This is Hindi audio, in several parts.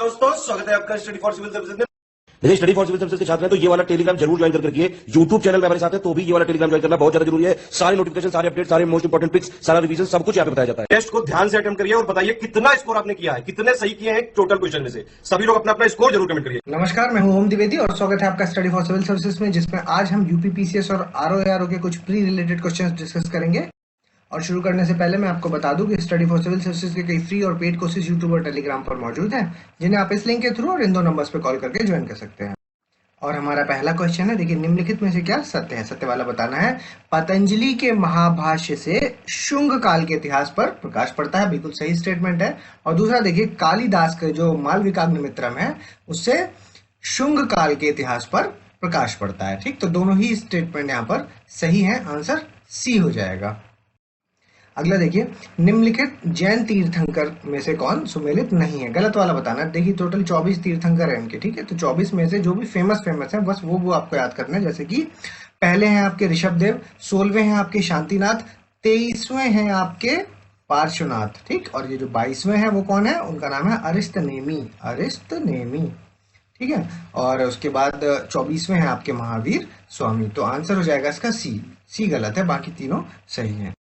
दोस्तों, स्वागत है आपका स्टडी फॉर सिविल सर्विसेज में। यदि स्टडी फॉर सिविल सर्विसेज के छात्र हैं तो ये वाला टेलीग्राम जरूर ज्वाइन करके रखिए। यूट्यूब चैनल में हमारे साथ है तो भी ये वाला टेलीग्राम ज्वाइन करना बहुत ज्यादा जरूरी है। सारे नोटिफिकेशन, सारे अपडेट, सारे मोस्ट इंपोर्टेंट ट्रिक्स, सारा रिवीजन सब कुछ यहाँ पे बताया जाता है। टेस्ट को ध्यान से अटेम्प्ट करिए और बताइए कितना स्कोर आपने किया है, कितने सही किए हैं टोटल क्वेश्चन में से। सभी लोग अपना अपना स्कोर जरूर कमेंट करिए। नमस्कार, मैं हूं ओम द्विवेदी और स्वागत है आपका स्टडी फॉर सिविल सर्विसेज में, जिसमें आज हम यूपीपीसीएस और आरओएआरओ के कुछ प्री रिलेटेड क्वेश्चंस डिस्कस करेंगे। और शुरू करने से पहले मैं आपको बता दूं कि स्टडी फॉर सिविल सर्विसेज के कई फ्री और पेड कोर्सेज यूट्यूब और टेलीग्राम पर मौजूद हैं, जिन्हें आप इस लिंक के थ्रू और इन दो नंबर्स पर कॉल करके ज्वाइन कर सकते हैं। और हमारा पहला क्वेश्चन है, देखिए, निम्नलिखित में से क्या सत्य है? सत्य वाला बताना है। पतंजलि के महाभाष्य से शुंग काल के इतिहास पर प्रकाश पड़ता है, बिल्कुल सही स्टेटमेंट है। और दूसरा देखिए, कालिदास के जो मालविकाग्निमित्रम है उससे शुंग काल के इतिहास पर प्रकाश पड़ता है। ठीक, तो दोनों ही स्टेटमेंट यहाँ पर सही है, आंसर सी हो जाएगा। अगला देखिए, निम्नलिखित जैन तीर्थंकर में से कौन सुमेलित नहीं है? गलत वाला बताना है। देखिए, टोटल 24 तीर्थंकर हैं इनके, ठीक है। तो 24 में से जो भी फेमस है बस वो आपको याद करना है। जैसे कि पहले हैं आपके ऋषभदेव, 16वें हैं आपके शांतिनाथ, 23वें हैं आपके पार्श्वनाथ, ठीक। और ये जो 22वें हैं वो कौन है? उनका नाम है अरिस्तनेमी, ठीक है। और उसके बाद 24वें हैं आपके महावीर स्वामी। तो आंसर हो जाएगा इसका सी गलत है, बाकी तीनों सही है।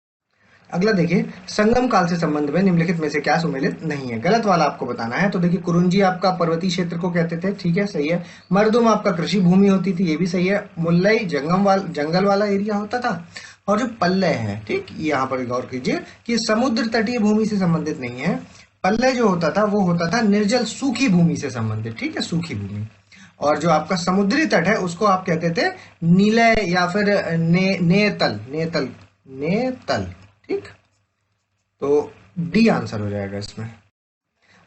अगला देखिए, संगम काल से संबंध में निम्नलिखित में से क्या सुमेलित नहीं है? गलत वाला आपको बताना है। तो देखिए, कुरुंजी आपका पर्वतीय क्षेत्र को कहते थे, ठीक है, सही है। मरदुम आपका कृषि भूमि होती थी, ये भी सही है। मुल्लई जंगल वाला एरिया होता था। और जो पल्लय है, ठीक, यहाँ पर गौर कीजिए कि समुद्र तटीय भूमि से संबंधित नहीं है। पल्लय जो होता था वो होता था निर्जल सूखी भूमि से संबंधित, ठीक है, सूखी भूमि। और जो आपका समुद्री तट है उसको आप कहते थे नीलय या फिर नेतल, ठीक। तो डी आंसर हो जाएगा इसमें।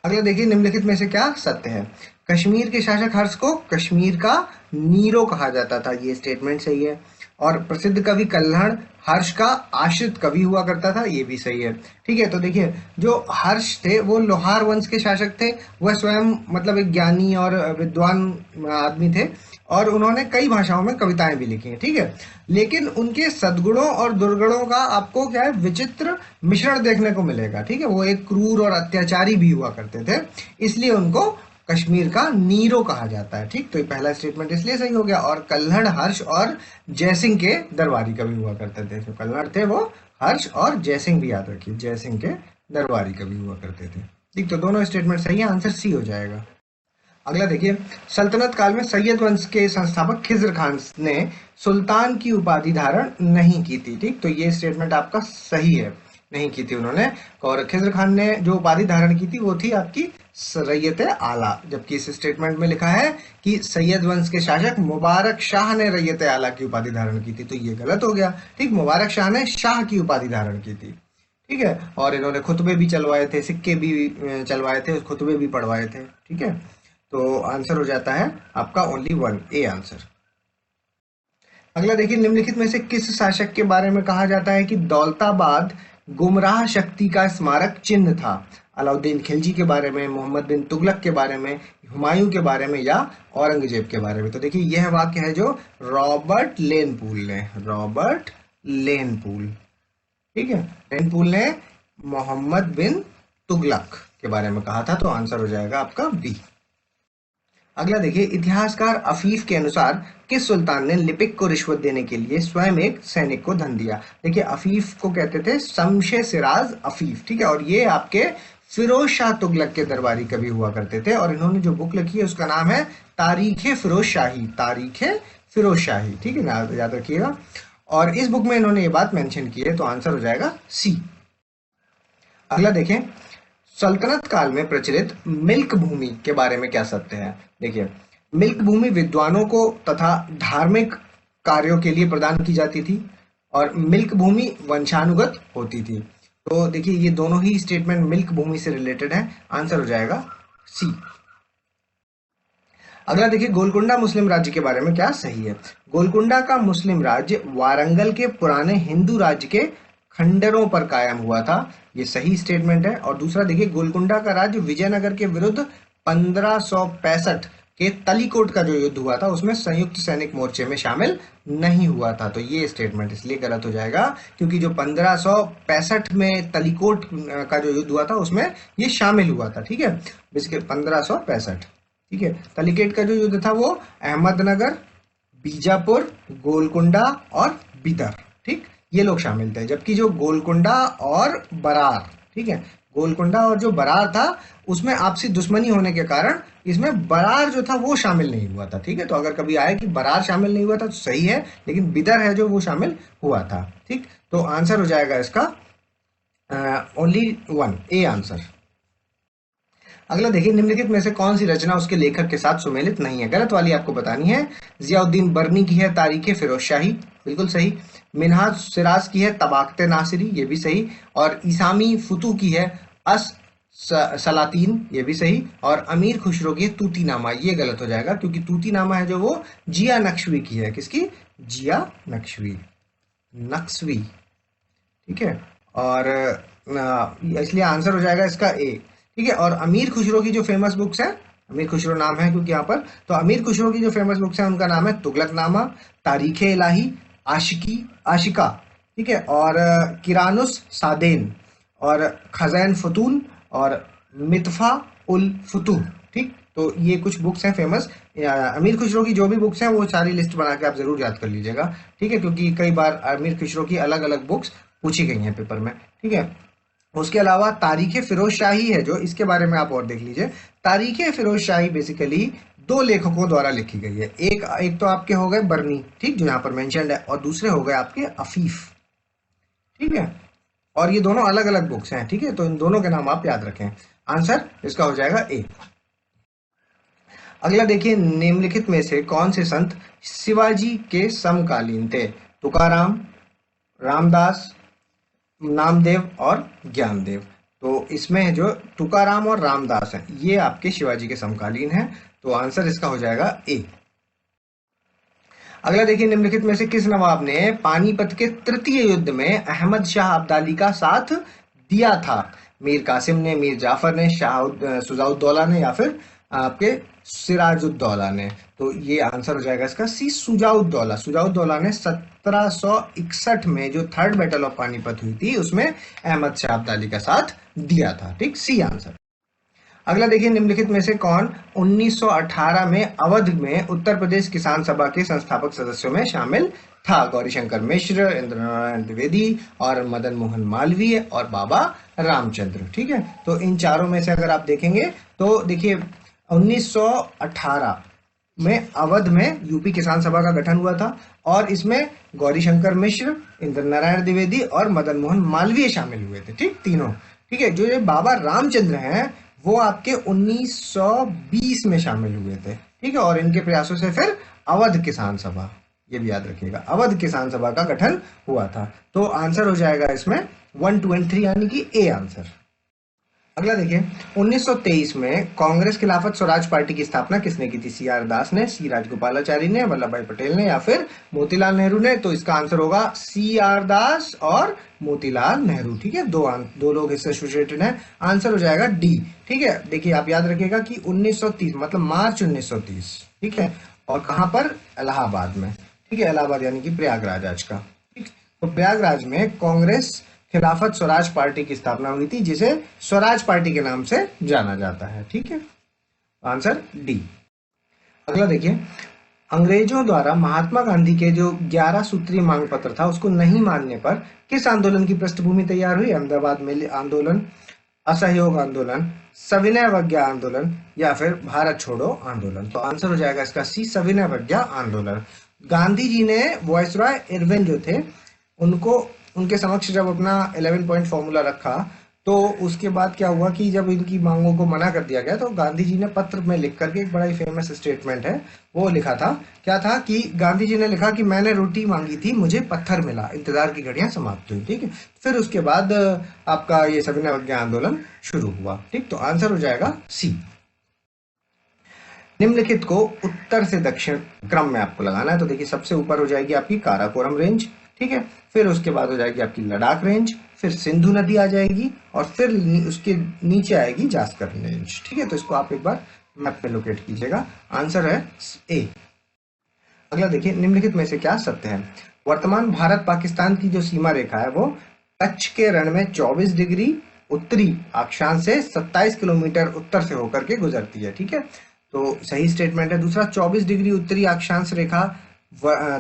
अगला देखिए, निम्नलिखित में से क्या सत्य है? कश्मीर के शासक हर्ष को कश्मीर का नीरो कहा जाता था, ये स्टेटमेंट सही है। और प्रसिद्ध कवि कल्हण हर्ष का आश्रित कवि हुआ करता था, ये भी सही है, ठीक है। तो देखिए, जो हर्ष थे वो लोहार वंश के शासक थे। वह स्वयं मतलब एक ज्ञानी और विद्वान आदमी थे और उन्होंने कई भाषाओं में कविताएं भी लिखी हैं, ठीक है। लेकिन उनके सद्गुणों और दुर्गुणों का आपको क्या है, विचित्र मिश्रण देखने को मिलेगा, ठीक है। वो एक क्रूर और अत्याचारी भी हुआ करते थे, इसलिए उनको कश्मीर का नीरो कहा जाता है, ठीक। तो ये पहला स्टेटमेंट इसलिए सही हो गया। और कल्हड़ हर्ष और जयसिंह के दरबारी कवि हुआ करते थे। जो कल्हड़ थे वो हर्ष, और जयसिंह भी याद रखिए, जयसिंह के दरबारी कवि हुआ करते थे, ठीक। तो दोनों स्टेटमेंट सही है, आंसर सी हो जाएगा। अगला देखिए, सल्तनत काल में सैयद वंश के संस्थापक खिज्र खान ने सुल्तान की उपाधि धारण नहीं की थी, ठीक। तो ये स्टेटमेंट आपका सही है, नहीं की थी उन्होंने। और खिज्र खान ने जो उपाधि धारण की थी वो थी आपकी रैयत आला, जबकि इस स्टेटमेंट में लिखा है कि सैयद वंश के शासक मुबारक शाह ने रैयत आला की उपाधि धारण की थी। तो ये गलत हो गया, ठीक। मुबारक शाह ने शाह की उपाधि धारण की थी, ठीक है। और इन्होंने खुतबे भी चलवाए थे, सिक्के भी चलवाए थे, खुतबे भी पढ़वाए थे, ठीक है। तो आंसर हो जाता है आपका ओनली 1, ए आंसर। अगला देखिए, निम्नलिखित में से किस शासक के बारे में कहा जाता है कि दौलताबाद गुमराह शक्ति का स्मारक चिन्ह था? अलाउद्दीन खिलजी के बारे में, मोहम्मद बिन तुगलक के बारे में, हुमायूं के बारे में, या औरंगजेब के बारे में? तो देखिए, यह वाक्य है जो रॉबर्ट लेनपूल, ठीक है, लेनपूल ने मोहम्मद बिन तुगलक के बारे में कहा था। तो आंसर हो जाएगा आपका बी। अगला देखिए, इतिहासकार अफीफ के अनुसार किस सुल्तान ने लिपिक को रिश्वत देने के लिए स्वयं एक सैनिक को धन दिया? देखिए, अफीफ को कहते थे शमशे सिराज अफीफ, ठीक है। और ये आपके फिरोज शाह तुगलक के दरबारी कवि हुआ करते थे। और इन्होंने जो बुक लिखी है उसका नाम है तारीखे फिरोज शाही, ठीक है ना, याद रखिएगा। और इस बुक में इन्होंने ये बात मेंशन की है, तो आंसर हो जाएगा सी। अगला देखें, सल्तनत काल में प्रचलित मिल्क भूमि के बारे में क्या सत्य है? देखिए, मिल्क भूमि विद्वानों को तथा धार्मिक कार्यों के लिए प्रदान की जाती थी और मिल्क भूमि वंशानुगत होती थी। तो देखिए, ये दोनों ही स्टेटमेंट मिल्क भूमि से रिलेटेड है, आंसर हो जाएगा सी। अगला देखिए, गोलकुंडा मुस्लिम राज्य के बारे में क्या सही है? गोलकुंडा का मुस्लिम राज्य वारंगल के पुराने हिंदू राज्य के खंडरों पर कायम हुआ था, ये सही स्टेटमेंट है। और दूसरा देखिए, गोलकुंडा का राज्य विजयनगर के विरुद्ध 1565 के तलीकोट का जो युद्ध हुआ था उसमें संयुक्त सैनिक मोर्चे में शामिल नहीं हुआ था। तो ये स्टेटमेंट इसलिए गलत हो जाएगा क्योंकि जो 1565 में तलीकोट का जो युद्ध हुआ था उसमें ये शामिल हुआ था। ठीक है, बेसिकली 1565। ठीक है, तलीकेट का जो युद्ध था वो अहमदनगर, बीजापुर, गोलकुंडा और बिदर, ठीक, ये लोग शामिल थे। जबकि जो गोलकुंडा और बरार, ठीक है, गोलकुंडा और जो बरार था उसमें आपसी दुश्मनी होने के कारण इसमें बरार जो था वो शामिल नहीं हुआ था। ठीक है, तो अगर कभी आए कि बरार शामिल नहीं हुआ था तो सही है, लेकिन बिदर है जो वो शामिल हुआ था। ठीक, तो आंसर हो जाएगा इसका ओनली 1, ए आंसर। अगला देखिए, निम्नलिखित में से कौन सी रचना उसके लेखक के साथ सुमेलित नहीं है? गलत वाली आपको बतानी है। जियाउद्दीन बर्नी की है तारीख फिरोज शाही, बिल्कुल सही। मिन्हाज सिराज की है तबाकते नासिरी, ये भी सही। और इसामी फुतू की है अस सलातीन, ये भी सही। और अमीर खुसरो की है तूतीनामा, ये गलत हो जाएगा क्योंकि तूतीनामा है जो वो जिया नक्शवी की है। किसकी? जिया नक्शवी, नक्शवी। ठीक है, और इसलिए आंसर हो जाएगा इसका ए। ठीक है, और अमीर खुसरो की जो फेमस बुक्स है, अमीर खुसरो नाम है क्योंकि यहाँ पर, तो अमीर खुसरो की जो फेमस बुक्स है उनका नाम है तुगलकनामा, तारीखे इलाही, आशिका, ठीक है, और किरानुस सादेन, और खजैन फतून, और मितफा उल फुतूह। ठीक, तो ये कुछ बुक्स हैं फेमस। अमीर खुसरो की जो भी बुक्स हैं वो सारी लिस्ट बना के आप जरूर याद कर लीजिएगा। ठीक है, क्योंकि कई बार अमीर खुसरो की अलग अलग बुक्स पूछी गई हैं पेपर में। ठीक है, उसके अलावा तारीख फिरोज शाही है जो, इसके बारे में आप और देख लीजिए। तारीख फिरोज शाही बेसिकली 2 लेखकों द्वारा लिखी गई है। एक तो आपके हो गए बर्नी, ठीक, जो यहाँ पर मेंशन्ड है, और दूसरे हो गए आपके अफीफ। ठीक है, और ये दोनों अलग अलग बुक्स हैं। ठीक है, तो इन दोनों के नाम आप याद रखें। आंसर इसका हो जाएगा ए। अगला देखिए, निम्नलिखित में से कौन से संत शिवाजी के समकालीन थे? तुकाराम, रामदास, नामदेव और ज्ञानदेव। तो इसमें जो तुकाराम और रामदास हैं ये आपके शिवाजी के समकालीन हैं, तो आंसर इसका हो जाएगा ए। अगला देखिए, निम्नलिखित में से किस नवाब ने पानीपत के तृतीय युद्ध में अहमद शाह अब्दाली का साथ दिया था? मीर कासिम ने, मीर जाफर ने, सुजाउद्दौला ने, या फिर आपके सिराजुद्दौला ने? तो ये आंसर हो जाएगा इसका सी, सुजाउद्दौला। सुजाउद्दौला ने 1761 में जो थर्ड बैटल ऑफ पानीपत हुई थी उसमें अहमद शाह अब्दाली का साथ दिया था। ठीक, सी आंसर। अगला देखिए, निम्नलिखित में से कौन 1918 में अवध में उत्तर प्रदेश किसान सभा के संस्थापक सदस्यों में शामिल था? गौरीशंकर मिश्र, इंद्रनारायण द्विवेदी, और मदन मोहन मालवीय, और बाबा रामचंद्र। ठीक है, तो इन चारों में से अगर आप देखेंगे तो देखिए 1918 में अवध में यूपी किसान सभा का गठन हुआ था, और इसमें गौरीशंकर मिश्र, इंद्रनारायण द्विवेदी और मदन मोहन मालवीय शामिल हुए थे। ठीक, तीनों। ठीक है, जो ये बाबा रामचंद्र हैं वो आपके 1920 में शामिल हुए थे। ठीक है, और इनके प्रयासों से फिर अवध किसान सभा, ये भी याद रखिएगा, अवध किसान सभा का गठन हुआ था। तो आंसर हो जाएगा इसमें 1, 2 और 3 यानी कि ए आंसर। अगला देखिए, 1923 में कांग्रेस खिलाफत स्वराज पार्टी की स्थापना किसने की थी? सी आर दास ने, सी राजगोपालाचारी ने, वल्लभ भाई पटेल ने, या फिर मोतीलाल नेहरू ने? तो इसका आंसर होगा सी आर दास और मोतीलाल नेहरू। ठीक है, दो लोग इससे एसोसिएटेड हैं। आंसर हो जाएगा डी। ठीक है, देखिए आप याद रखिएगा कि 1930 मतलब मार्च 1930। ठीक है, और कहां पर? इलाहाबाद में। ठीक है, इलाहाबाद यानी कि प्रयागराज आज का। ठीक, तो प्रयागराज में कांग्रेस खिलाफत स्वराज पार्टी की स्थापना हुई थी, जिसे स्वराज पार्टी के नाम से जाना जाता है। ठीक है, आंसर डी। अगला देखिए, अंग्रेजों द्वारा महात्मा गांधी के जो 11 सूत्रीय मांग पत्र था उसको नहीं मानने पर किस आंदोलन की पृष्ठभूमि तैयार हुई? अहमदाबाद मिल आंदोलन, असहयोग आंदोलन, सविनय अवज्ञा आंदोलन, या फिर भारत छोड़ो आंदोलन? तो आंसर हो जाएगा इसका सी, सविनय अवज्ञा आंदोलन। गांधी जी ने वायसरॉय इरविन जो थे उनको, उनके समक्ष जब अपना 11 पॉइंट फॉर्मूला रखा तो उसके बाद क्या हुआ कि जब इनकी मांगों को मना कर दिया गया तो गांधी जी ने पत्र में लिख करके, एक बड़ा ही फेमस स्टेटमेंट है वो लिखा था। क्या था कि गांधी जी ने लिखा कि मैंने रोटी मांगी थी, मुझे पत्थर मिला, इंतजार की घड़ियां समाप्त हुई। ठीक है, फिर उसके बाद आपका ये सविनय अवज्ञा आंदोलन शुरू हुआ। ठीक, तो आंसर हो जाएगा सी। निम्नलिखित को उत्तर से दक्षिण क्रम में आपको लगाना है। तो देखिए, सबसे ऊपर हो जाएगी आपकी काराकोरम रेंज। ठीक है, फिर उसके बाद हो जाएगी आपकी लद्दाख रेंज, फिर सिंधु नदी आ जाएगी, और फिर उसके नीचे आएगी जास्कर रेंज। ठीक है, तो इसको आप एक बार मैप पे लोकेट कीजिएगा। आंसर है ए। अगला देखिए, निम्नलिखित में से क्या सत्य है? वर्तमान भारत पाकिस्तान की जो सीमा रेखा है वो कच्छ के रण में 24 डिग्री उत्तरी अक्षांश से 27 किलोमीटर उत्तर से होकर के गुजरती है। ठीक है, तो सही स्टेटमेंट है दूसरा। 24 डिग्री उत्तरी अक्षांश रेखा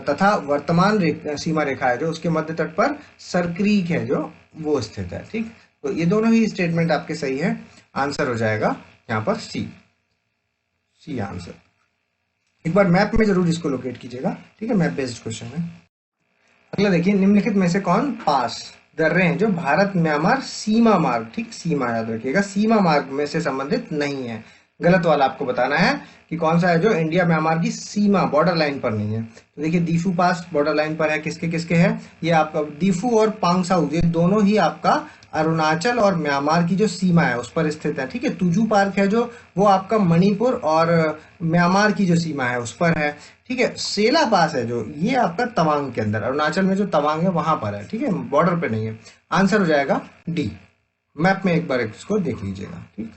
तथा वर्तमान सीमा रेखा है जो उसके मध्य तट पर सरक्रीक है जो वो स्थित है। ठीक, तो ये दोनों ही स्टेटमेंट आपके सही है। आंसर हो जाएगा यहाँ पर सी आंसर। एक बार मैप में जरूर इसको लोकेट कीजिएगा। ठीक है, मैप बेस्ड क्वेश्चन है। अगला देखिए, निम्नलिखित में से कौन पास कर रहे हैं जो भारत म्यांमार सीमा मार्ग, ठीक सीमा याद रखिएगा, सीमा मार्ग में से संबंधित नहीं है। गलत वाला आपको बताना है कि कौन सा है जो इंडिया म्यांमार की सीमा बॉर्डर लाइन पर नहीं है। तो देखिए, दीफू पास बॉर्डर लाइन पर है, किसके किसके है? ये आपका दीफू और पांगसाउ, ये दोनों ही आपका अरुणाचल और म्यांमार की जो सीमा है उस पर स्थित है। ठीक है, तुजू पार्क है जो वो आपका मणिपुर और म्यांमार की जो सीमा है उस पर है। ठीक है, सेला पास है जो ये आपका तवांग के अंदर, अरुणाचल में जो तवांग है वहां पर है। ठीक है, बॉर्डर पे नहीं है। आंसर हो जाएगा डी। मैप में एक बार इसको देख लीजिएगा। ठीक,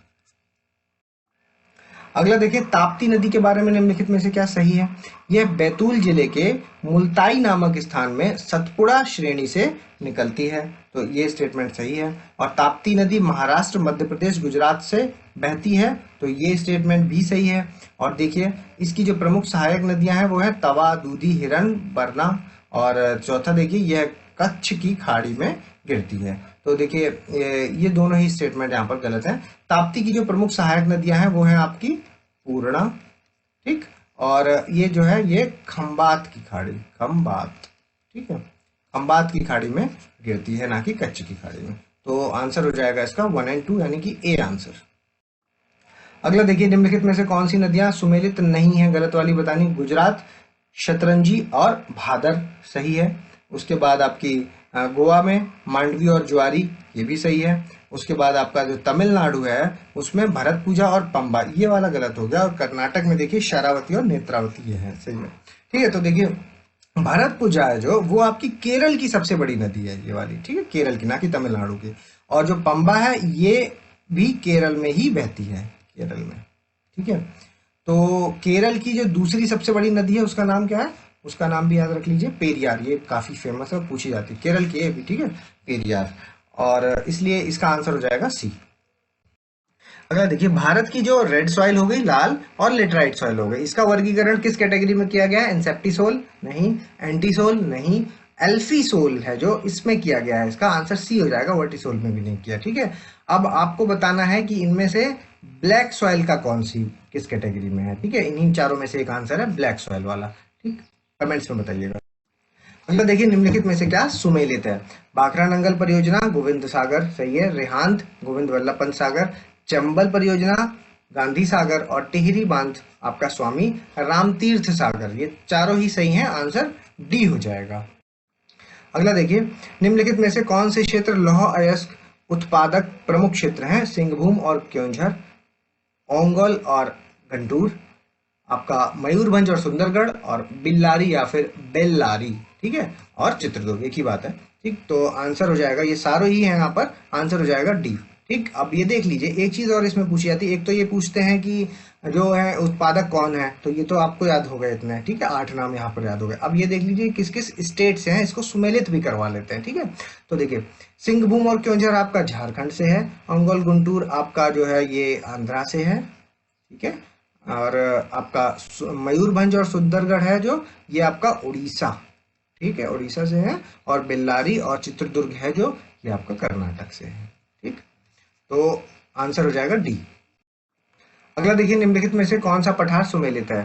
अगला देखिए, ताप्ती नदी के बारे में निम्नलिखित में से क्या सही है? यह बैतूल जिले के मुल्ताई नामक स्थान में सतपुड़ा श्रेणी से निकलती है, तो ये स्टेटमेंट सही है। और ताप्ती नदी महाराष्ट्र, मध्य प्रदेश, गुजरात से बहती है, तो ये स्टेटमेंट भी सही है। और देखिए, इसकी जो प्रमुख सहायक नदियां हैं वो है तवा, दूधी, हिरन, बरना, और चौथा देखिए यह कच्छ की खाड़ी में गिरती है। तो देखिए, ये दोनों ही स्टेटमेंट यहाँ पर गलत है। ताप्ती की जो प्रमुख सहायक नदियां हैं वो है आपकी पूर्णा, ठीक, और ये जो है ये खंबात की खाड़ी, खंबात, ठीक है, खंबात की खाड़ी में गिरती है, ना कि कच्छ की खाड़ी में। तो आंसर हो जाएगा इसका 1 और 2 यानी कि ए आंसर। अगला देखिए, निम्नलिखित में से कौन सी नदियां सुमेलित नहीं है? गलत वाली बतानी। गुजरात, शतरंजी और भादर सही है। उसके बाद आपकी गोवा में मांडवी और ज्वारी, ये भी सही है। उसके बाद आपका जो तमिलनाडु है उसमें भरत पूजा और पंबा, ये वाला गलत हो गया। और कर्नाटक में देखिए शरावती और नेत्रावती, ये है सही है। ठीक है, तो देखिए भरत पूजा है जो वो आपकी केरल की सबसे बड़ी नदी है, ये वाली, ठीक है, केरल की, ना कि तमिलनाडु की। और जो पंबा है ये भी केरल में ही बहती है, केरल में। ठीक है, तो केरल की जो दूसरी सबसे बड़ी नदी है उसका नाम क्या है? उसका नाम भी याद रख लीजिए, पेरियार। ये काफी फेमस है, पूछी जाती है, केरल की है भी, ठीक है, पेरियार। और इसलिए इसका आंसर हो जाएगा सी। अगर देखिए, भारत की जो रेड सॉइल हो गई, लाल, और लेटराइट सॉइल हो गई, इसका वर्गीकरण किस कैटेगरी में किया गया है? इंसेप्टिसोल नहीं, एंटीसोल नहीं, एल्फीसोल है जो इसमें किया गया है। इसका आंसर सी हो जाएगा, वर्टिसोल में भी नहीं किया। ठीक है, अब आपको बताना है कि इनमें से ब्लैक सॉइल का कौन सी किस कैटेगरी में है। ठीक है, इन्हीं चारों में से एक आंसर है ब्लैक सॉइल वाला। ठीक, कमेंट्स में बताइएगा। अगला देखिए, निम्नलिखित में से क्या सुमेलित है? भाखरा नंगल परियोजना, गोविंद सागर सही है। रेहांत, गोविंद वल्लभ पंत सागर। चंबल परियोजना, गांधी सागर। और टिहरी बांध आपका स्वामी रामतीर्थ सागर, ये चारों ही सही हैं। आंसर डी हो जाएगा। अगला देखिए, निम्नलिखित में से कौन से क्षेत्र लौह अयस्क उत्पादक प्रमुख क्षेत्र हैं? सिंहभूम और क्योंझर, ओंगोल और गंटूर, आपका मयूरभंज और सुंदरगढ़, और बिल्लारी या फिर बेल्लारी, ठीक है, और चित्रदुर्ग, एक ही बात है। ठीक, तो आंसर हो जाएगा, ये सारे ही हैं यहाँ पर, आंसर हो जाएगा डी। ठीक, अब ये देख लीजिए, एक चीज और इसमें पूछी जाती है। एक तो ये पूछते हैं कि जो है उत्पादक कौन है, तो ये तो आपको याद हो गए इतने, ठीक है, 8 नाम यहाँ पर याद हो गए। अब ये देख लीजिए किस किस स्टेट से हैं, इसको सुमेलित भी करवा लेते हैं। ठीक है, तो देखिए, सिंहभूम और क्योंझर आपका झारखंड से है, ओंगोल गुंटूर आपका जो है ये आंध्रा से है, ठीक है, और आपका मयूरभंज और सुंदरगढ़ है जो ये आपका उड़ीसा, ठीक है, उड़ीसा से है। और बेल्लारी और चित्रदुर्ग है जो ये आपका कर्नाटक से है। ठीक, तो आंसर हो जाएगा डी। अगला देखिए, निम्नलिखित में से कौन सा पठार सुमेलित है?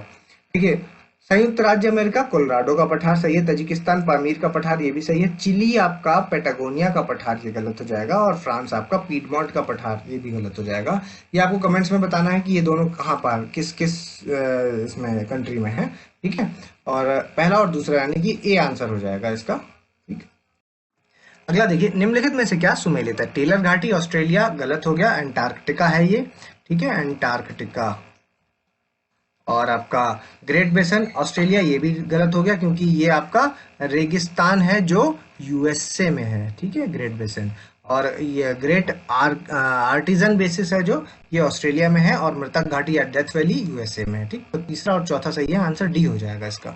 देखिए, संयुक्त राज्य अमेरिका कोलोराडो का पठार सही है। तजिकिस्तान पामीर का पठार, ये भी सही है। चिली आपका पेटागोनिया का पठार, ये गलत हो जाएगा। और फ्रांस आपका पीडमोंट का पठार, ये भी गलत हो जाएगा। ये आपको कमेंट्स में बताना है कि ये दोनों कहाँ पर, किस किस इसमें कंट्री में है। ठीक है, और पहला और दूसरा यानी कि ए आंसर हो जाएगा इसका। ठीक, अगला देखिए, निम्नलिखित में से क्या सुमेलित है? टेलर घाटी ऑस्ट्रेलिया, गलत हो गया। एंटार्क्टिका है ये, ठीक है, एंटार्क्टिका। और आपका ग्रेट बेसन ऑस्ट्रेलिया, ये भी गलत हो गया क्योंकि ये आपका रेगिस्तान है जो यूएसए में है। ठीक है, ग्रेट बेसन। और ये ग्रेट आर्टिजन बेसिस है जो, ये ऑस्ट्रेलिया में है, और मृतक घाटी या डेथ वैली यूएसए में है। ठीक, तो तीसरा और चौथा सही है, आंसर डी हो जाएगा इसका।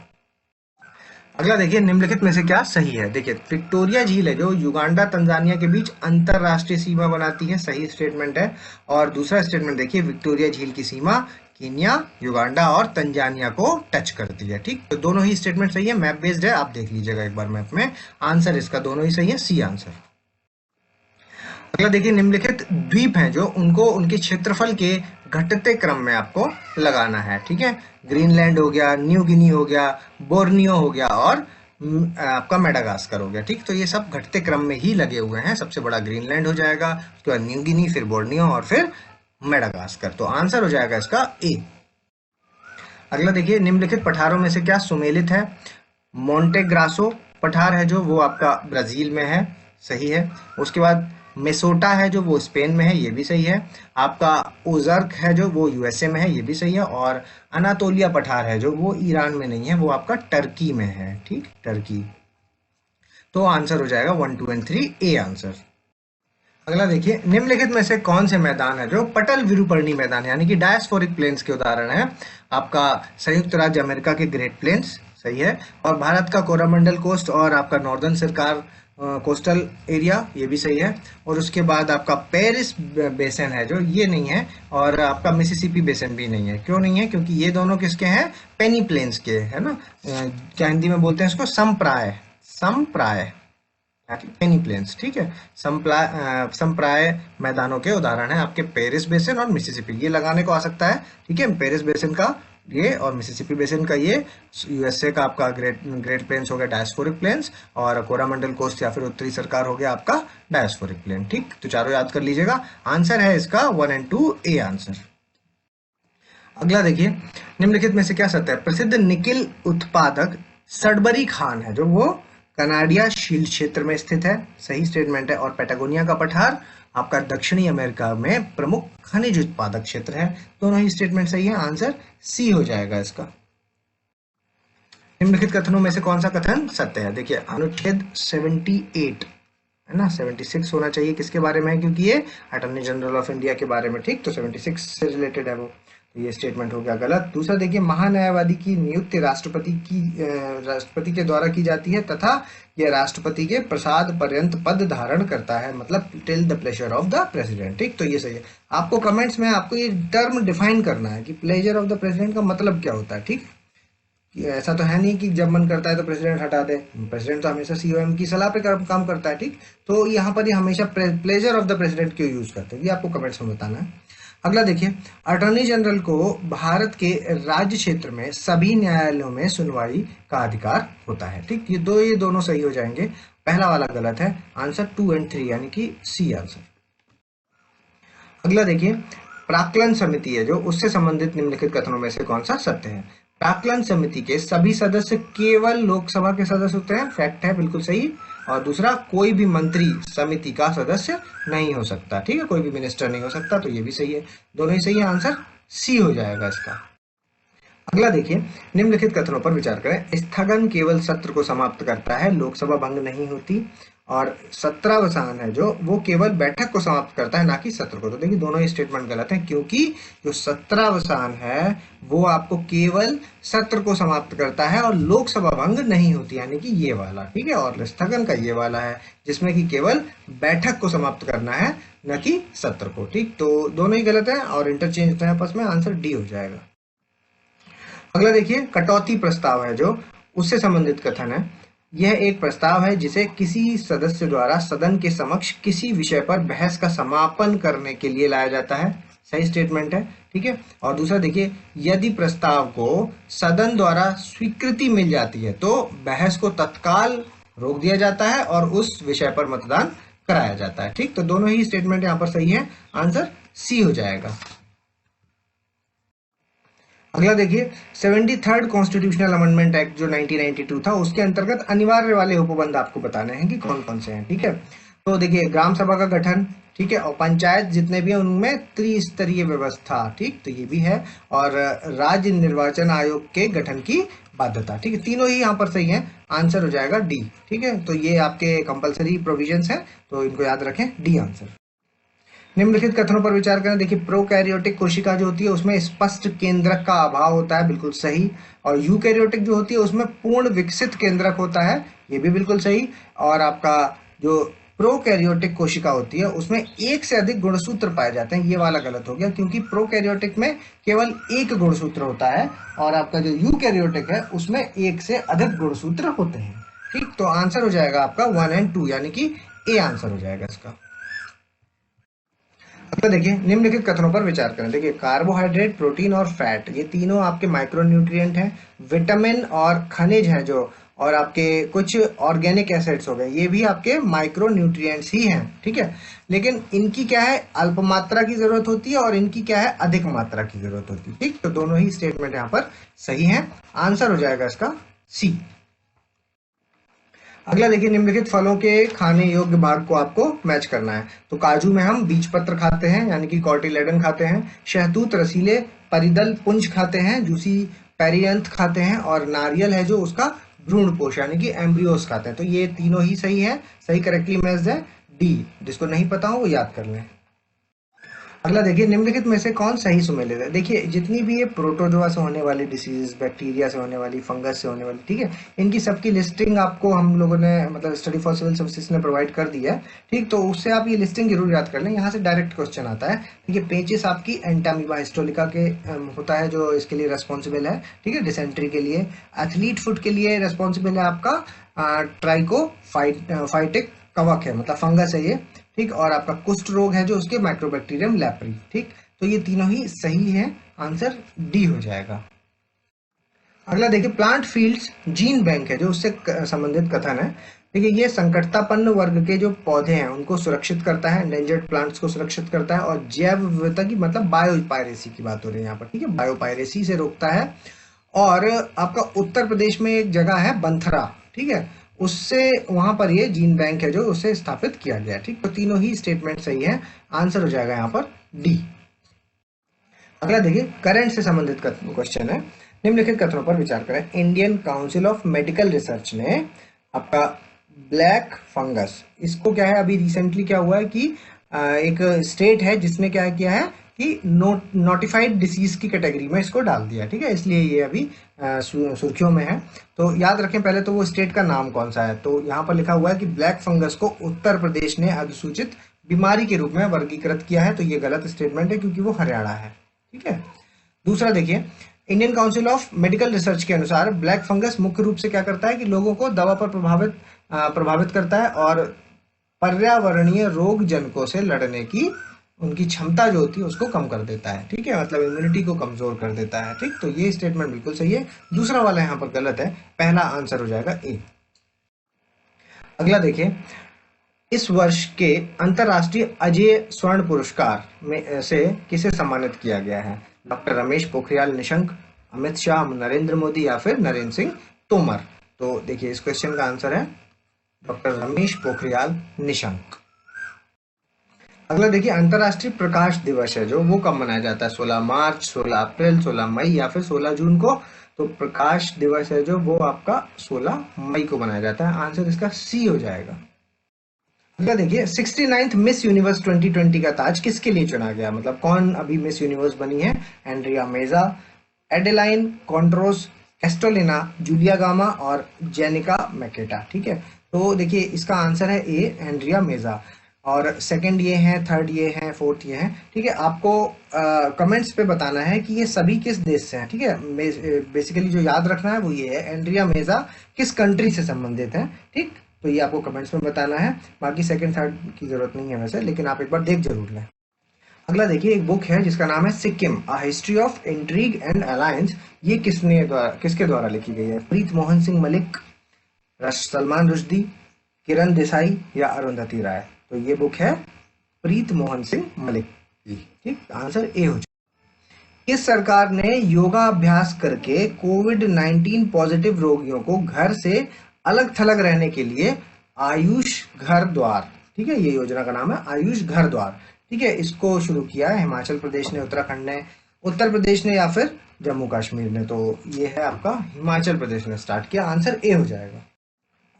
अगला देखिए, निम्नलिखित में से क्या सही है। देखिए, विक्टोरिया झील है जो युगांडा तंजानिया के बीच अंतरराष्ट्रीय सीमा बनाती है, सही स्टेटमेंट है। और दूसरा स्टेटमेंट देखिए, विक्टोरिया झील की सीमा केन्या, युगांडा और तंजानिया को टच करती है। ठीक, तो दोनों ही स्टेटमेंट सही है, मैप बेस्ड है, आप देख लीजिएगा एक बार मैप में। आंसर इसका दोनों ही सही है, सी आंसर। अगला देखिए, निम्नलिखित द्वीप हैं जो उनको उनके क्षेत्रफल के घटते क्रम में आपको लगाना है। ठीक है, ग्रीनलैंड हो गया, न्यू गिनी हो गया, बोर्नियो हो गया और आपका मेडागास्कर हो गया। ठीक, तो ये सब घटते क्रम में ही लगे हुए हैं। सबसे बड़ा ग्रीनलैंड हो जाएगा, उसके बाद न्यू गिनी, फिर बोर्नियो और फिर मेडागास्कर। तो आंसर हो जाएगा इसका ए। अगला देखिए, निम्नलिखित पठारों में से क्या सुमेलित है। मोंटेग्रासो पठार है जो वो आपका ब्राजील में है, सही है। उसके बाद मेसोटा है जो वो स्पेन में है, ये भी सही है। आपका ओजर्क है जो वो यूएसए में है, ये भी सही है। और अनातोलिया पठार है जो वो ईरान में नहीं है, वो आपका टर्की में है। ठीक, टर्की। तो आंसर हो जाएगा 1, 2 और 3, ए आंसर। अगला देखिए, निम्नलिखित में से कौन से मैदान है जो पटल विरूपणी मैदान यानी कि डायस्फोरिक प्लेन्स के उदाहरण है। आपका संयुक्त राज्य अमेरिका के ग्रेट प्लेन्स, सही है। और भारत का कोरोमंडल कोस्ट और आपका नॉर्दर्न सरकार कोस्टल एरिया, ये भी सही है। और उसके बाद आपका पेरिस बेसिन है जो, ये नहीं है। और आपका मिसिसिपी बेसिन भी नहीं है। क्यों नहीं है? क्योंकि ये दोनों किसके हैं? पेनी प्लेन्स के, है ना। क्या हिंदी में बोलते हैं इसको? समप्राय, समप्राय पेनी प्लेन्स। ठीक है, समप्राय मैदानों के उदाहरण है आपके पेरिस बेसिन और मिसिसिपी। ये लगाने को आ सकता है। ठीक है, पेरिस बेसिन का ये और मिसिसिपी बेसिन का ये। यूएसए का आपका ग्रेट प्लेन्स हो गया डायस्फोरिक प्लेन्स, और कोरामंडल कोस्ट या फिर उत्तरी सरकार हो गया आपका डायस्फोरिक प्लेन। ठीक, तो चारों याद कर लीजिएगा। आंसर है इसका 1 और 2, ए आंसर। अगला देखिए, निम्नलिखित में से क्या सत्य है। प्रसिद्ध निकिल उत्पादक सडबरी खान है जो वो कनाडिया शील्ड क्षेत्र में स्थित है, सही स्टेटमेंट है। और पैटागोनिया का पठार आपका दक्षिणी अमेरिका में प्रमुख खनिज उत्पादक क्षेत्र है। दोनों ही स्टेटमेंट सही है, आंसर सी हो जाएगा इसका। निम्नलिखित कथनों में से कौन सा कथन सत्य है। देखिए, अनुच्छेद 78 है ना, 76 होना चाहिए, किसके बारे में है? क्योंकि ये अटॉर्नी जनरल ऑफ इंडिया के बारे में। ठीक, तो 76 से रिलेटेड है वो, तो ये स्टेटमेंट हो गया गलत। दूसरा देखिए, महान्यायवादी की नियुक्ति राष्ट्रपति के द्वारा की जाती है तथा यह राष्ट्रपति के प्रसाद पर्यंत पद धारण करता है, मतलब till the pleasure of the president. ठीक, तो ये सही है। आपको कमेंट्स में आपको ये टर्म डिफाइन करना है कि प्लेजर ऑफ द प्रेसिडेंट का मतलब क्या होता है। ठीक, ऐसा तो है नहीं कि जब मन करता है तो प्रेसिडेंट हटा दे। प्रेसिडेंट तो हमेशा सीओएम की सलाह पे काम करता है। ठीक, तो यहाँ पर ये हमेशा प्लेजर ऑफ द प्रेसिडेंट क्यों यूज करते हैं, ये आपको कमेंट्स में बताना है। अगला देखिए, अटॉर्नी जनरल को भारत के राज्य क्षेत्र में सभी न्यायालयों में सुनवाई का अधिकार होता है। ठीक, ये दोनों सही हो जाएंगे। पहला वाला गलत है, आंसर 2 और 3 यानी कि सी आंसर। अगला देखिए, प्राक्कलन समिति है जो, उससे संबंधित निम्नलिखित कथनों में से कौन सा सत्य है। प्राक्कलन समिति के सभी सदस्य केवल लोकसभा के सदस्य होते हैं, फैक्ट है, बिल्कुल सही। और दूसरा, कोई भी मंत्री समिति का सदस्य नहीं हो सकता। ठीक है, कोई भी मिनिस्टर नहीं हो सकता, तो ये भी सही है। दोनों ही सही है, आंसर सी हो जाएगा इसका। अगला देखिए, निम्नलिखित कथनों पर विचार करें। स्थगन केवल सत्र को समाप्त करता है, लोकसभा भंग नहीं होती। और सत्रावसान है जो, वो केवल बैठक को समाप्त करता है, ना कि सत्र को। तो देखिए, दोनों ही स्टेटमेंट गलत है, क्योंकि जो सत्रावसान है वो आपको केवल सत्र को समाप्त करता है और लोकसभा भंग नहीं होती, यानी कि ये वाला। ठीक है, और स्थगन का ये वाला है जिसमें कि केवल बैठक को समाप्त करना है, न कि सत्र को। ठीक, तो दोनों ही गलत है और इंटरचेंज है आपस में, आंसर डी हो जाएगा। अगला देखिए, कटौती प्रस्ताव है जो, उससे संबंधित कथन है। यह एक प्रस्ताव है जिसे किसी सदस्य द्वारा सदन के समक्ष किसी विषय पर बहस का समापन करने के लिए लाया जाता है, सही स्टेटमेंट है। ठीक है, और दूसरा देखिए, यदि प्रस्ताव को सदन द्वारा स्वीकृति मिल जाती है तो बहस को तत्काल रोक दिया जाता है और उस विषय पर मतदान कराया जाता है। ठीक, तो दोनों ही स्टेटमेंट यहाँ पर सही है, आंसर सी हो जाएगा। अगला देखिए, 73rd कॉन्स्टिट्यूशनल अमेंडमेंट एक्ट जो 1992 था, उसके अंतर्गत अनिवार्य वाले उपबंध आपको बताने हैं कि कौन कौन से हैं। ठीक है, तो देखिए, ग्राम सभा का गठन, ठीक है, और पंचायत जितने भी हैं उनमें त्रिस्तरीय व्यवस्था। ठीक, तो ये भी है। और राज्य निर्वाचन आयोग के गठन की बाध्यता। ठीक है, तीनों ही यहाँ पर सही है, आंसर हो जाएगा डी। ठीक है, तो ये आपके कंपलसरी प्रोविजंस हैं, तो इनको याद रखें, डी आंसर। निम्नलिखित कथनों पर विचार करें। देखिए, प्रोकैरियोटिक कोशिका जो होती है उसमें स्पष्ट केंद्रक का अभाव होता है, बिल्कुल सही। और यूकैरियोटिक जो होती है उसमें पूर्ण विकसित केंद्रक होता है, ये भी बिल्कुल सही। और आपका जो प्रोकैरियोटिक कोशिका होती है उसमें एक से अधिक गुणसूत्र पाए जाते हैं, ये वाला गलत हो गया, क्योंकि प्रोकैरियोटिक में केवल एक गुणसूत्र होता है और आपका जो यूकैरियोटिक है उसमें एक से अधिक गुणसूत्र होते हैं। ठीक, तो आंसर हो जाएगा आपका 1 और 2, यानी कि ए आंसर हो जाएगा इसका। तो देखिए, निम्नलिखित कथनों पर विचार करें। देखिए, कार्बोहाइड्रेट, प्रोटीन और फैट, ये तीनों आपके माइक्रोन्यूट्रिएंट हैं। विटामिन और खनिज हैं जो, और आपके कुछ ऑर्गेनिक एसिड्स हो गए, ये भी आपके माइक्रोन्यूट्रिएंट्स ही हैं। ठीक है, लेकिन इनकी क्या है, अल्प मात्रा की जरूरत होती है और इनकी क्या है, अधिक मात्रा की जरूरत होती है। ठीक, तो दोनों ही स्टेटमेंट यहाँ पर सही है, आंसर हो जाएगा इसका सी। अगला देखिए, निम्नलिखित फलों के खाने योग्य भाग को आपको मैच करना है। तो काजू में हम बीज पत्र खाते हैं, यानी कि कॉटिलेडन खाते हैं। शहतूत रसीले परिदल पुंज खाते हैं, जूसी पेरियंथ खाते हैं। और नारियल है जो, उसका भ्रूणपोष यानी कि एम्ब्रियोस खाते हैं। तो ये तीनों ही सही है, सही करेक्टली मैच्ड है डी। जिसको नहीं पता हो वो याद कर लें। अगला देखिए, निम्नलिखित में से कौन सही सुमेलित है। देखिए, जितनी भी ये प्रोटोजोआ से होने वाली डिसीज, बैक्टीरिया से होने वाली, फंगस से होने वाली, ठीक है, इनकी सबकी लिस्टिंग आपको हम लोगों ने, मतलब स्टडी फॉर सिविल सर्विसेज ने प्रोवाइड कर दी है। ठीक, तो उससे आप ये लिस्टिंग जरूर याद कर लें, यहाँ से डायरेक्ट क्वेश्चन आता है। ठीक है, पेचिस आपकी एंटामीबा हिस्टोलिका के होता है जो इसके लिए रेस्पॉन्सिबल है। ठीक है, डिसेंट्री के लिए। एथलीट फुट के लिए रेस्पॉन्सिबल है आपका ट्राइकोफाइटिक कवक है, मतलब फंगस है ये। ठीक, और आपका कुष्ठ रोग है जो उसके माइक्रोबैक्टीरियम लैप्री। ठीक, तो ये तीनों ही सही है, आंसर डी हो जाएगा। अगला देखिए, प्लांट फील्ड्स जीन बैंक है जो उससे संबंधित कथन है। देखिए, ये संकटतापन्न वर्ग के जो पौधे हैं उनको सुरक्षित करता है, एंडेंजर्ड प्लांट्स को सुरक्षित करता है, और जैव विविधता की, मतलब बायोपायरेसी की बात हो रही है यहाँ पर। ठीक है, बायोपायरेसी से रोकता है। और आपका उत्तर प्रदेश में एक जगह है बंथरा, ठीक है, उससे वहां पर ये जीन बैंक है जो उससे स्थापित किया गया। ठीक, तो तीनों ही स्टेटमेंट सही है, आंसर हो जाएगा यहाँ पर डी। अगला देखिए, करंट से संबंधित क्वेश्चन है। निम्नलिखित कथनों पर विचार करें। Indian council of medical research ने आपका ब्लैक फंगस, इसको क्या है, अभी रिसेंटली क्या हुआ है कि एक स्टेट है जिसने क्या किया है कि नोटिफाइड डिसीज की कैटेगरी में इसको डाल दिया। ठीक है, इसलिए ये अभी सुर्खियों में है। तो याद रखें पहले तो वो स्टेट का नाम कौन सा है। तो यहाँ पर लिखा हुआ है कि ब्लैक फंगस को उत्तर प्रदेश ने अधिसूचित बीमारी के रूप में वर्गीकृत किया है। तो ये गलत स्टेटमेंट है क्योंकि वो हरियाणा है। ठीक है, दूसरा देखिए, Indian council of medical research के अनुसार ब्लैक फंगस मुख्य रूप से क्या करता है कि लोगों को दवा पर प्रभावित करता है और पर्यावरणीय रोग जनकों से लड़ने की उनकी क्षमता जो होती है उसको कम कर देता है। ठीक है, मतलब इम्यूनिटी को कमजोर कर देता है। ठीक, तो ये स्टेटमेंट बिल्कुल सही है, दूसरा वाला यहाँ पर गलत है, पहला आंसर हो जाएगा ए। अगला देखिए, इस वर्ष के अंतरराष्ट्रीय अजय स्वर्ण पुरस्कार में से किसे सम्मानित किया गया है। डॉक्टर रमेश पोखरियाल निशंक, अमित शाह, नरेंद्र मोदी या फिर नरेंद्र सिंह तोमर। तो देखिए, इस क्वेश्चन का आंसर है डॉक्टर रमेश पोखरियाल निशंक। अगला देखिए, अंतरराष्ट्रीय प्रकाश दिवस है जो, वो कब मनाया जाता है। 16 मार्च, 16 अप्रैल, 16 मई या फिर 16 जून को। तो प्रकाश दिवस है जो, वो आपका 16 मई को मनाया जाता है, आंसर इसका सी हो जाएगा। अगला देखिए, 69th मिस यूनिवर्स 2020 का ताज किसके लिए चुना गया, मतलब कौन अभी मिस यूनिवर्स बनी है। एंड्रिया मेजा, एडेलाइन कॉन्ड्रोस, एस्टोलिना, जूलिया गामा और जेनिका मैकेटा। ठीक है, तो देखिए इसका आंसर है ए, एंड्रिया मेजा। और सेकंड ये है, थर्ड ये है, फोर्थ ये है। ठीक है, आपको कमेंट्स पे बताना है कि ये सभी किस देश से हैं। ठीक है, बेसिकली जो याद रखना है वो ये है, एंड्रिया मेजा किस कंट्री से संबंधित है। ठीक, तो ये आपको कमेंट्स में बताना है। बाकी सेकंड थर्ड की जरूरत नहीं है वैसे, लेकिन आप एक बार देख जरूर लें। अगला देखिए, एक बुक है जिसका नाम है Sikkim, a history of intrigue and alliance. ये किसके द्वारा लिखी गई है। प्रीत मोहन सिंह मलिक, सलमान रुश्दी, किरण देसाई या अरुंधति राय। तो ये बुक है प्रीत मोहन सिंह मलिक की। ठीक, आंसर ए हो जाए। इस सरकार ने योगा अभ्यास करके कोविड-19 पॉजिटिव रोगियों को घर से अलग थलग रहने के लिए आयुष घर द्वार, ठीक है, ये योजना का नाम है आयुष घर द्वार। ठीक है, इसको शुरू किया है हिमाचल प्रदेश ने, उत्तराखंड ने, उत्तर प्रदेश ने या फिर जम्मू कश्मीर ने। तो ये है आपका हिमाचल प्रदेश ने स्टार्ट किया, आंसर ए हो जाएगा।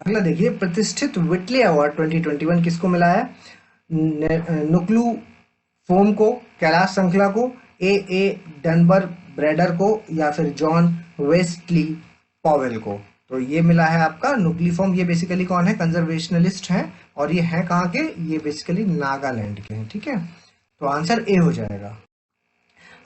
अगला देखिए, प्रतिष्ठित विटले अवार्ड 2021 किसको मिला है? नुक्लू फोम को, कैलाश संखला को, ए डनबर ब्रेडर को, या फिर जॉन वेस्टली पॉवेल को। तो ये मिला है आपका नुक्लीफॉर्म। ये बेसिकली कौन है? कंजर्वेशनलिस्ट हैं, और ये है कहाँ के? ये बेसिकली नागालैंड के हैं। ठीक है, तो आंसर ए हो जाएगा।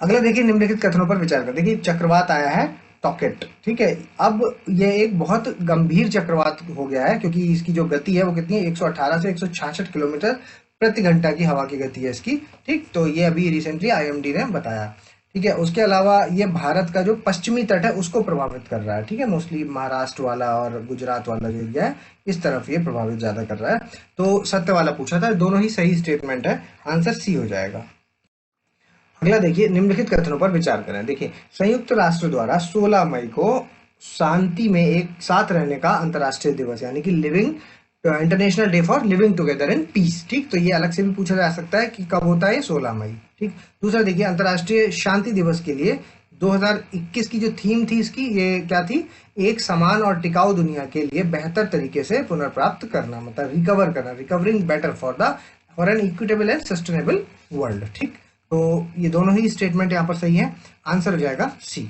अगला देखिए, निम्नलिखित कथनों पर विचार कर। देखिए, चक्रवात आया है टॉकेट, ठीक है। अब ये एक बहुत गंभीर चक्रवात हो गया है, क्योंकि इसकी जो गति है वो कितनी है? 118 से 166 किलोमीटर प्रति घंटा की हवा की गति है इसकी। ठीक, तो ये अभी रिसेंटली IMD ने बताया। ठीक है, उसके अलावा ये भारत का जो पश्चिमी तट है उसको प्रभावित कर रहा है। ठीक है, मोस्टली महाराष्ट्र वाला और गुजरात वाला जो एरिया है इस तरफ ये प्रभावित ज्यादा कर रहा है। तो सत्य वाला पूछा था, दोनों ही सही स्टेटमेंट है, आंसर सी हो जाएगा। अगला देखिए, निम्नलिखित कथनों पर विचार करें। देखिए, संयुक्त राष्ट्र द्वारा 16 मई को शांति में एक साथ रहने का अंतर्राष्ट्रीय दिवस, यानी कि international day for living together in peace. ठीक, तो ये अलग से भी पूछा जा सकता है कि कब होता है? 16 मई। ठीक, दूसरा देखिए, अंतर्राष्ट्रीय शांति दिवस के लिए 2021 की जो थीम थी इसकी, ये क्या थी? एक समान और टिकाऊ दुनिया के लिए बेहतर तरीके से पुनर्प्राप्त करना, मतलब रिकवर करना, recovering better for an equitable and sustainable world. ठीक, तो ये दोनों ही स्टेटमेंट यहाँ पर सही है, आंसर हो जाएगा सी।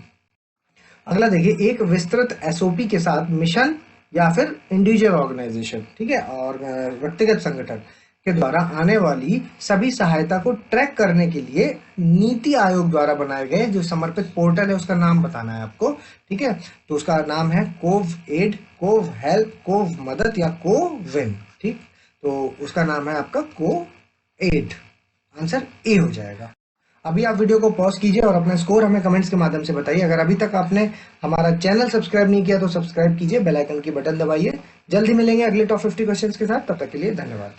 अगला देखिए, एक विस्तृत SOP के साथ मिशन या फिर इंडिविजुअल ऑर्गेनाइजेशन, ठीक है, और व्यक्तिगत संगठन के द्वारा आने वाली सभी सहायता को ट्रैक करने के लिए नीति आयोग द्वारा बनाए गए जो समर्पित पोर्टल है उसका नाम बताना है आपको। ठीक है, तो उसका नाम है Cov Aid, Cov Help, Cov मदद या कोविन। ठीक, तो उसका नाम है आपका कोव एड, आंसर ए हो जाएगा। अभी आप वीडियो को पॉज कीजिए और अपना स्कोर हमें कमेंट्स के माध्यम से बताइए। अगर अभी तक आपने हमारा चैनल सब्सक्राइब नहीं किया तो सब्सक्राइब कीजिए, बेल आइकन की बटन दबाइए। जल्दी मिलेंगे अगले टॉप 50 क्वेश्चंस के साथ, तब तक के लिए धन्यवाद।